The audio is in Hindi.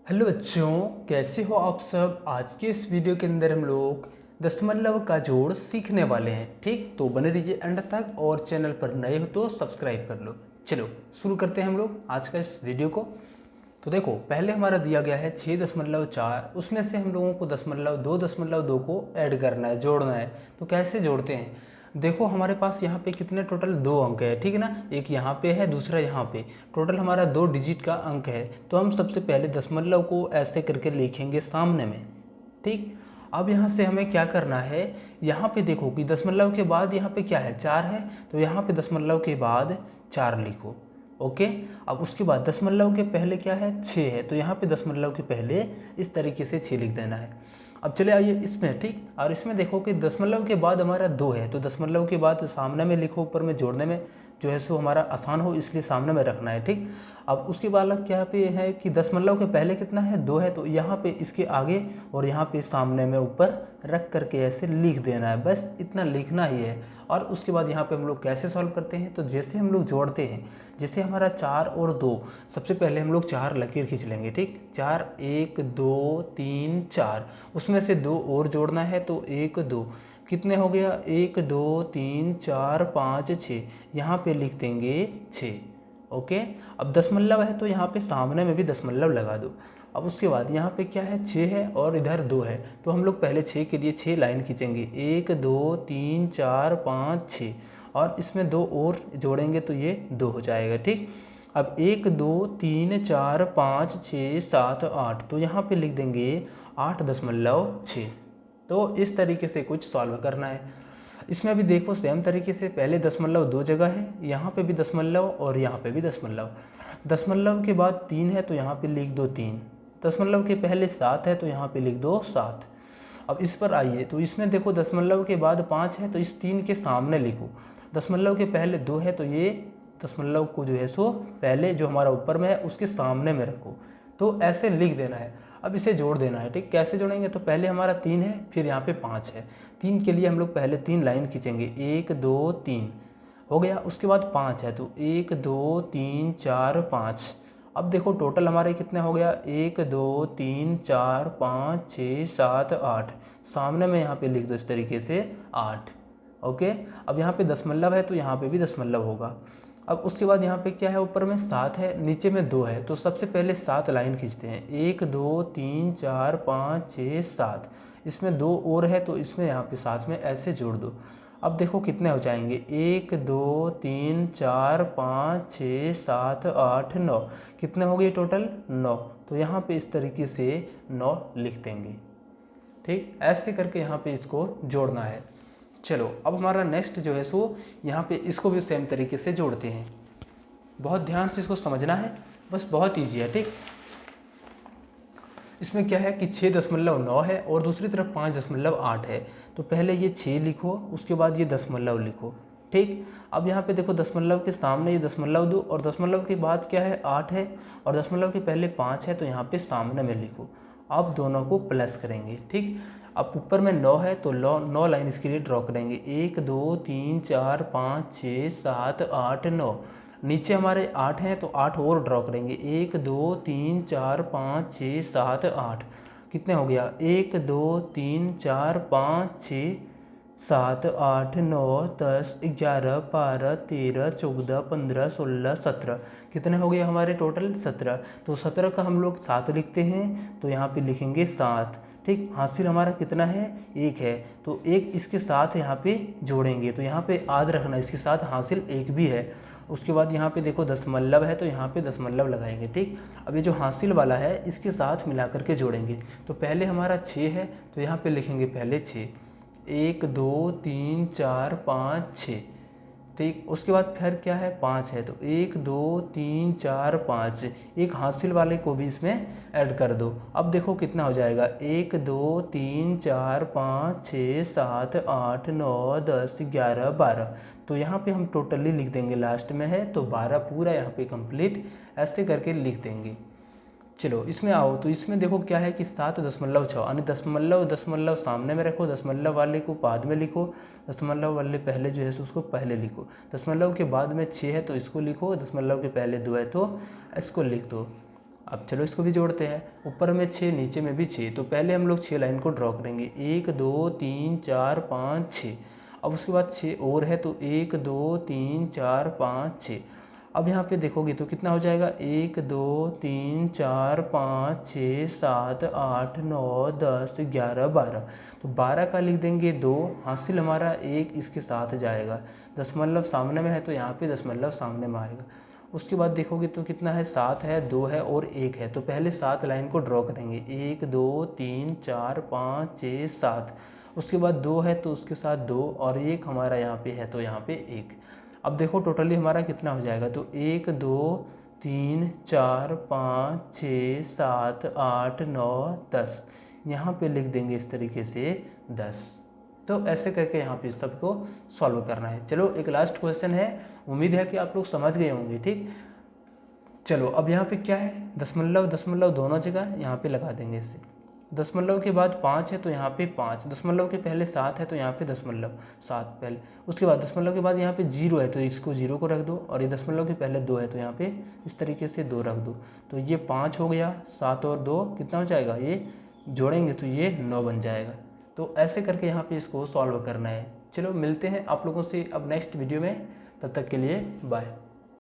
हेलो बच्चों, कैसे हो आप सब। आज के इस वीडियो के अंदर हम लोग दशमलव का जोड़ सीखने वाले हैं। ठीक, तो बने रहिए एंड तक और चैनल पर नए हो तो सब्सक्राइब कर लो। चलो शुरू करते हैं हम लोग आज का इस वीडियो को। तो देखो, पहले हमारा दिया गया है 6.4, उसमें से हम लोगों को 2.2 को ऐड करना है, जोड़ना है। तो कैसे जोड़ते हैं, देखो हमारे पास यहाँ पे कितने टोटल 2 अंक है, ठीक है ना। एक यहाँ पे है, दूसरा यहाँ पे, टोटल हमारा 2 डिजिट का अंक है। तो हम सबसे पहले दशमलव को ऐसे करके लिखेंगे सामने में। ठीक, अब यहाँ से हमें क्या करना है, यहाँ पे देखो कि दशमलव के बाद यहाँ पे क्या है, 4 है। तो यहाँ पे दशमलव के बाद 4 लिखो। ओके, अब उसके बाद दशमलव के पहले क्या है, 6 है। तो यहाँ पे दशमलव के पहले इस तरीके से 6 लिख देना है। अब चले आइए इसमें। ठीक, और इसमें देखो कि दशमलव के बाद हमारा 2 है। तो दशमलव के बाद सामने में लिखो, ऊपर में जोड़ने में जो है सो हमारा आसान हो, इसलिए सामने में रखना है। ठीक, अब उसके बाद अब क्या पे है कि दशमलव के पहले कितना है, 2 है। तो यहाँ पे इसके आगे और यहाँ पे सामने में ऊपर रख करके ऐसे लिख देना है, बस इतना लिखना ही है। और उसके बाद यहाँ पे हम लोग कैसे सॉल्व करते हैं, तो जैसे हम लोग जोड़ते हैं, जैसे हमारा 4 और 2, सबसे पहले हम लोग 4 लकीर खींच लेंगे। ठीक, 4 1 2 3 4, उसमें से 2 और जोड़ना है। तो 1 2 कितने हो गया, 1 2 3 4 5 6, यहाँ पे लिख देंगे 6। ओके, अब दशमलव है तो यहाँ पे सामने में भी दशमलव लगा दो। अब उसके बाद यहाँ पे क्या है, 6 है और इधर 2 है। तो हम लोग पहले 6 के लिए 6 लाइन खींचेंगे, 1 2 3 4 5 6, और इसमें 2 और जोड़ेंगे तो ये 2 हो जाएगा। ठीक, अब 1 2 3 4 5 6 7 8, तो यहाँ पे लिख देंगे 8.6। तो इस तरीके से कुछ सॉल्व करना है। इसमें अभी देखो सेम तरीके से, पहले दशमलव 2 जगह है, यहाँ पे भी दशमलव और यहाँ पे भी दशमलव। दशमलव के बाद 3 है तो यहाँ पे लिख दो 3। दशमलव के पहले 7 है तो यहाँ पे लिख दो 7। अब इस पर आइए, तो इसमें देखो दशमलव के बाद 5 है तो इस 3 के सामने लिखो। दशमलव के पहले 2 है तो ये दशमलव को जो है सो पहले जो हमारा ऊपर में है उसके सामने में रखो। तो ऐसे लिख देना है। अब इसे जोड़ देना है। ठीक, कैसे जोड़ेंगे, तो पहले हमारा 3 है, फिर यहाँ पे 5 है। 3 के लिए हम लोग पहले 3 लाइन खींचेंगे, 1 2 3 हो गया। उसके बाद 5 है तो 1 2 3 4 5। अब देखो टोटल हमारे कितने हो गया, 1 2 3 4 5 6 7 8, सामने में यहाँ पे लिख दो इस तरीके से 8। ओके, अब यहाँ पे दशमलव है तो यहाँ पे भी दशमलव होगा। अब उसके बाद यहाँ पे क्या है, ऊपर में 7 है, नीचे में 2 है। तो सबसे पहले 7 लाइन खींचते हैं, 1 2 3 4 5 6 7, इसमें 2 और है तो इसमें यहाँ पे साथ में ऐसे जोड़ दो। अब देखो कितने हो जाएंगे, 1 2 3 4 5 6 7 8 9, कितने हो गए टोटल 9। तो यहाँ पे इस तरीके से 9 लिख देंगे। ठीक, ऐसे करके यहाँ पे इसको जोड़ना है। चलो अब हमारा नेक्स्ट जो है सो यहाँ पे इसको भी सेम तरीके से जोड़ते हैं। बहुत ध्यान से इसको समझना है, बस बहुत ईजी है। ठीक, इसमें क्या है कि 6.9 है और दूसरी तरफ 5.8 है। तो पहले ये 6 लिखो, उसके बाद ये दशमलव लिखो। ठीक, अब यहाँ पे देखो दशमलव के सामने ये दशमलव 2 और दशमलव के बाद क्या है 8 है और दशमलव के पहले 5 है। तो यहाँ पे सामने में लिखो। अब दोनों को प्लस करेंगे। ठीक, अब ऊपर में 9 है तो 9 लाइन इसके लिए ड्रॉ करेंगे, 1 2 3 4 5 6 7 8 9। नीचे हमारे 8 हैं तो 8 और ड्रॉ करेंगे, 1 2 3 4 5 6 7 8, कितने हो गया, 1 2 3 4 5 6 7 8 9 10 11 12 13 14 15 16 17, कितने हो गए हमारे टोटल 17। तो 17 का हम लोग 7 लिखते हैं तो यहाँ पे लिखेंगे 7। ठीक, हासिल हमारा कितना है, 1 है। तो 1 इसके साथ यहाँ पे जोड़ेंगे, तो यहाँ पे याद रखना इसके साथ हासिल 1 भी है। उसके बाद यहाँ पे देखो दशमलव है तो यहाँ पे दशमलव लगाएंगे। ठीक, अब ये जो हासिल वाला है इसके साथ मिला करके जोड़ेंगे। तो पहले हमारा 6 है तो यहाँ पे लिखेंगे पहले 6, 1 2 3 4 5 6। ठीक, उसके बाद फिर क्या है 5 है तो 1 2 3 4 5, एक हासिल वाले को भी इसमें ऐड कर दो। अब देखो कितना हो जाएगा, 1 2 3 4 5 6 7 8 9 10 11 12। तो यहाँ पे हम टोटली लिख देंगे, लास्ट में है तो 12 पूरा यहाँ पे कंप्लीट ऐसे करके लिख देंगे। चलो इसमें आओ, तो इसमें देखो क्या है कि 7.6, यानी दशमलव सामने में रखो, दशमलव वाले को बाद में लिखो, दशमलव वाले पहले जो है सो उसको पहले लिखो। दशमलव के बाद में 6 है तो इसको लिखो, दशमलव के पहले 2 है तो इसको लिख दो। अब चलो इसको भी जोड़ते हैं। ऊपर में 6, नीचे में भी 6, तो पहले हम लोग 6 लाइन को ड्रॉ करेंगे, 1 2 3 4 5 6। अब उसके बाद 6 और है तो 1 2 3 4 5 6। अब यहाँ पे देखोगे तो कितना हो जाएगा, 1 2 3 4 5 6 7 8 9 10 11 12। तो 12 का लिख देंगे 2, हासिल हमारा 1 इसके साथ जाएगा, दशमलव सामने में है तो यहाँ पे दशमलव सामने में आएगा। उसके बाद देखोगे तो कितना है, 7 है, 2 है और 1 है, तो पहले 7 लाइन को ड्रॉ करेंगे, 1 2 3 4 5 6 7। उसके बाद 2 है तो उसके साथ 2 और 1 हमारा यहाँ पे है तो यहाँ पे 1। अब देखो टोटली हमारा कितना हो जाएगा, तो 1 2 3 4 5 6 7 8 9 10। यहाँ पे लिख देंगे इस तरीके से 10। तो ऐसे करके यहाँ पे सबको सॉल्व करना है। चलो एक लास्ट क्वेश्चन है, उम्मीद है कि आप लोग समझ गए होंगे। ठीक, चलो अब यहाँ पे क्या है, दशमलव दशमलव दोनों जगह यहाँ पे लगा देंगे इसे। दशमलव के बाद 5 है तो यहाँ पे 5, दशमलव के पहले 7 है तो यहाँ पे दशमलव 7 पहले। उसके बाद दशमलव के बाद यहाँ पे 0 है तो इसको 0 को रख दो, और ये दशमलव के पहले 2 है तो यहाँ पे इस तरीके से 2 रख दो। तो ये 5 हो गया, 7 और 2 कितना हो जाएगा, ये जोड़ेंगे तो ये 9 बन जाएगा। तो ऐसे करके यहाँ पे इसको सॉल्व करना है। चलो मिलते हैं आप लोगों से अब नेक्स्ट वीडियो में, तब तक के लिए बाय।